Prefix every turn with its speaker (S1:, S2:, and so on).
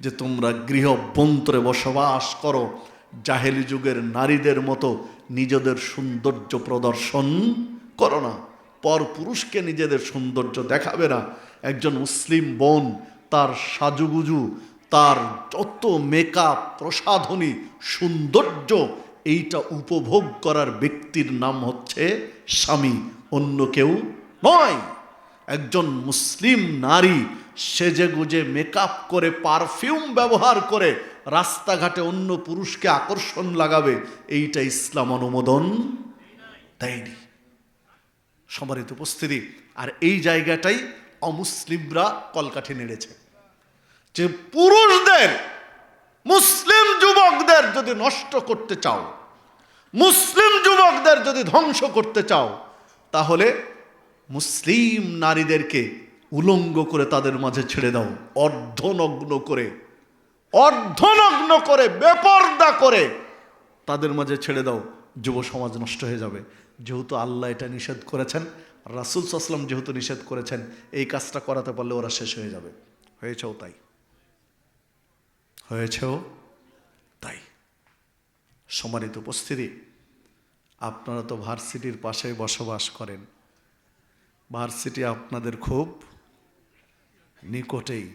S1: যে তোমরা গৃহ অভ্যন্তরে বসবাস করো, জাহেলি যুগের নারীদের মতো নিজেদের সৌন্দর্য প্রদর্শন করো না, পর পুরুষকে নিজেদের সৌন্দর্য দেখাবে না। একজন মুসলিম বোন তার সাজুগুজু, তার যত মেকআপ, প্রসাধনী, সৌন্দর্য, এইটা উপভোগ করার ব্যক্তির নাম হচ্ছে স্বামী, অন্য কেউ নয়। একজন মুসলিম নারী সেজেগুজে মেকআপ করে, পারফিউম ব্যবহার করে রাস্তাঘাটে অন্য পুরুষকে আকর্ষণ লাগাবে, এইটা ইসলাম অনুমোদন দেয়নি। সম্মানিত উপস্থিতি, আর এই জায়গাটাই অমুসলিমরা কলকাঠি নেড়েছে, যে পুরুষদের, মুসলিম যুবকদের যদি নষ্ট করতে চাও, মুসলিম যুবকদের যদি ধ্বংস করতে চাও, তাহলে মুসলিম নারীদেরকে উলঙ্গ করে তাদের মাঝে ছেড়ে দাও, অর্ধনগ্ন করে, অর্ধনগ্ন করে, বেপরদা করে তাদের মাঝে ছেড়ে দাও। যুব সমাজ নষ্ট হয়ে যাবে। যেহেতু আল্লাহ এটা নিষেধ করেছেন, রাসূল সাল্লাল্লাহু আলাইহি ওয়াসাল্লাম যেহেতু নিষেধ করেছেন, এই কাজটা করাতে পারলে ওরা শেষ হয়ে যাবে। হয়েছেও তাই, হয়েছেও তাই। সম্মানিত উপস্থিতি, আপনারা তো ভার্সিটির পাশে বসবাস করেন, ভার্সিটি আপনাদের খুব নিকটেই।